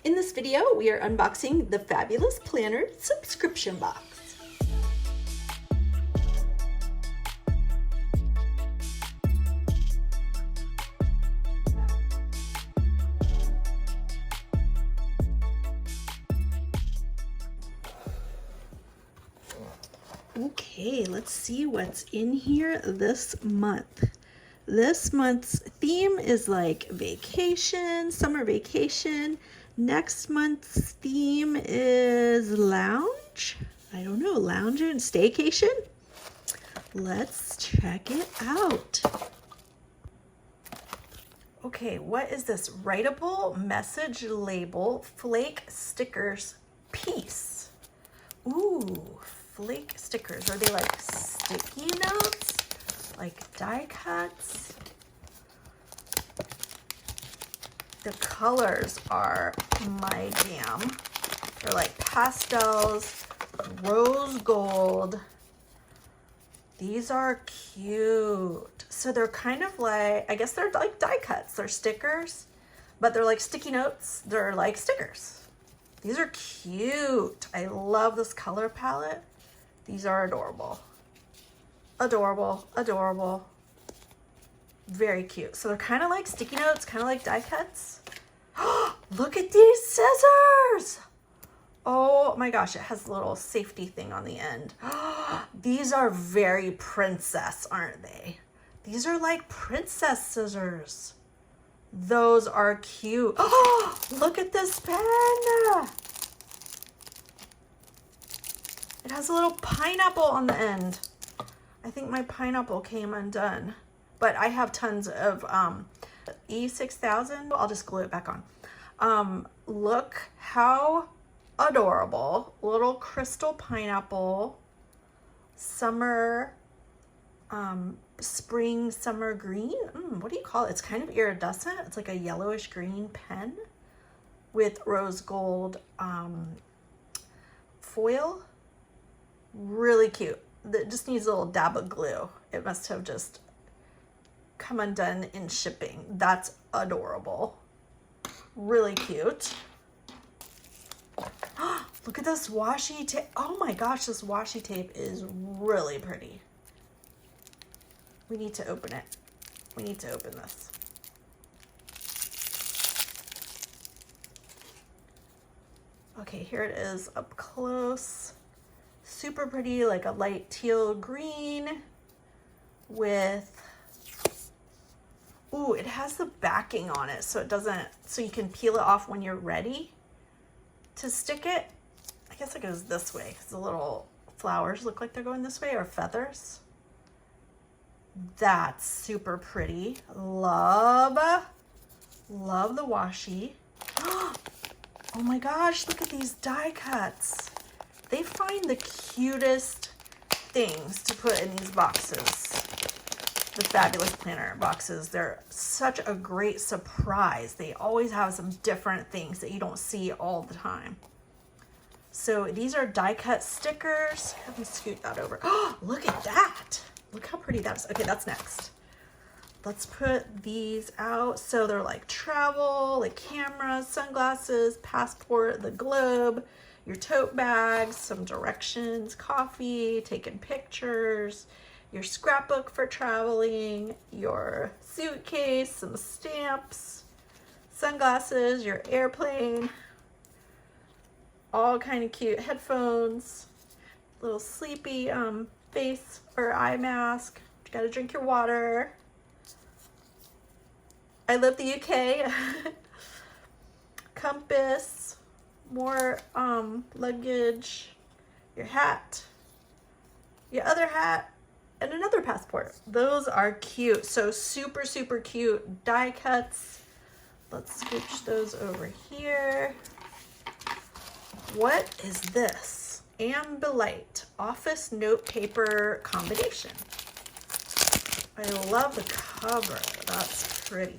In this video, we are unboxing the Fabulous Planner subscription box. Okay, let's see what's in here this month. This month's theme is like vacation, summer vacation. Next month's theme is lounge. I don't know, lounge and staycation. Let's check it out. Okay, what is this? Writable message label flake stickers piece. Ooh, flake stickers. Are they like sticky notes? Like die cuts? The colors are my jam. They're like pastels, rose gold. These are cute. So they're kind of like, I guess they're like die cuts. They're stickers, but they're like sticky notes. They're like stickers. These are cute. I love this color palette. These are adorable. Adorable, adorable. Very cute. So they're kind of like sticky notes, kind of like die cuts. Look at these scissors. Oh my gosh, it has a little safety thing on the end. These are very princess, aren't they? These are like princess scissors. Those are cute. Oh, look at this pen. It has a little pineapple on the end. I think my pineapple came undone, but I have tons of E6000. I'll just glue it back on. Look how adorable. Little crystal pineapple. Summer, spring, summer green. What do you call it? It's kind of iridescent. It's like a yellowish green pen with rose gold foil. Really cute. It just needs a little dab of glue. It must have just come undone in shipping. That's adorable. Really cute. Look at this washi tape. Oh my gosh, this washi tape is really pretty. We need to open it. We need to open this. Okay, here it is up close. Super pretty, like a light teal green with, ooh, it has the backing on it so it doesn't, so you can peel it off when you're ready to stick it. I guess it goes this way because the little flowers look like they're going this way, or feathers. That's super pretty. Love the washi. Oh my gosh, look at these die cuts. They find the cutest things to put in these boxes. The Fabulous Planner boxes. They're such a great surprise. They always have some different things that you don't see all the time. So these are die cut stickers. Let me scoot that over. Oh, look at that. Look how pretty that is. Okay, that's next. Let's put these out. So they're like travel, like cameras, sunglasses, passport, the globe, your tote bags, some directions, coffee, taking pictures, your scrapbook for traveling, your suitcase, some stamps, sunglasses, your airplane, all kind of cute headphones, little sleepy face or eye mask. You gotta drink your water. I live the UK. Compass, more luggage, your hat, your other hat, and another passport. Those are cute. So super, super cute die cuts. Let's scooch those over here. What is this? Ambilight office note paper combination. I love the cover. That's pretty.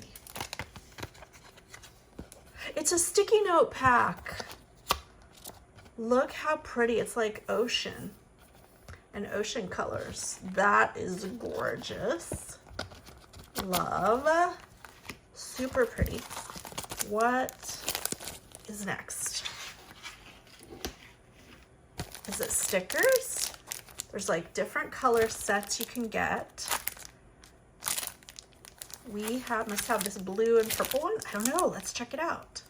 It's a sticky note pack. Look how pretty. It's like ocean and ocean colors. That is gorgeous. Love. Super pretty. What is next? Is it stickers? There's like different color sets you can get. We must have this blue and purple one. I don't know. Let's check it out.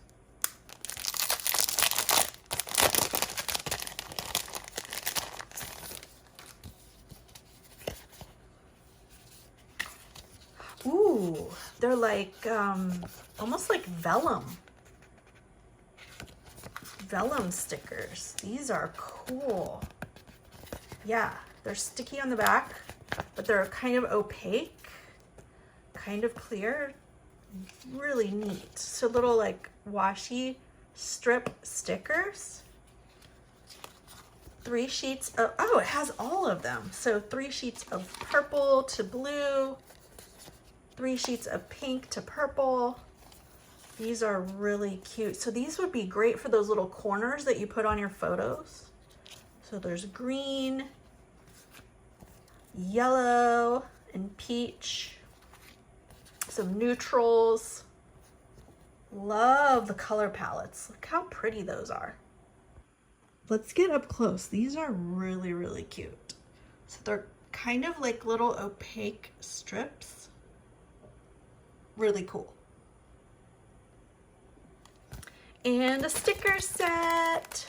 Ooh, they're like almost like vellum stickers. These are cool. Yeah, they're sticky on the back, but they're kind of opaque, kind of clear. Really neat. So little like washi strip stickers. 3 sheets of, oh, it has all of them. So 3 sheets of purple to blue, 3 sheets of pink to purple. These are really cute. So these would be great for those little corners that you put on your photos. So there's green, yellow, and peach. Some neutrals. Love the color palettes. Look how pretty those are. Let's get up close. These are really, really cute. So they're kind of like little opaque strips. Really cool. And a sticker set.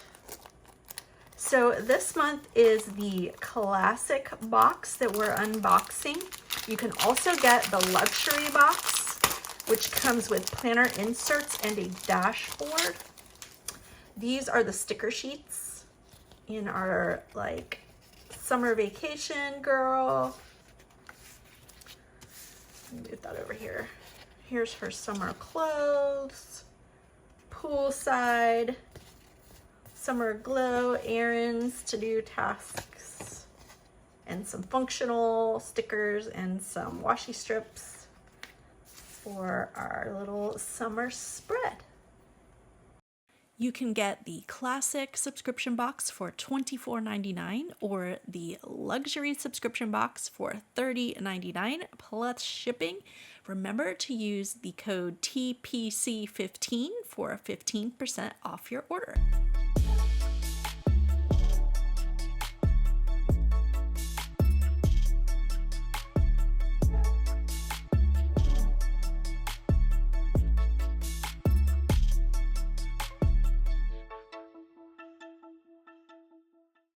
So this month is the classic box that we're unboxing. You can also get the luxury box, which comes with planner inserts and a dashboard. These are the sticker sheets in our like summer vacation girl. Move that over here. Here's her summer clothes, poolside, summer glow, errands to do tasks, and some functional stickers and some washi strips for our little summer spread. You can get the classic subscription box for $24.99 or the luxury subscription box for $30.99 plus shipping. Remember to use the code TPC15 for 15% off your order.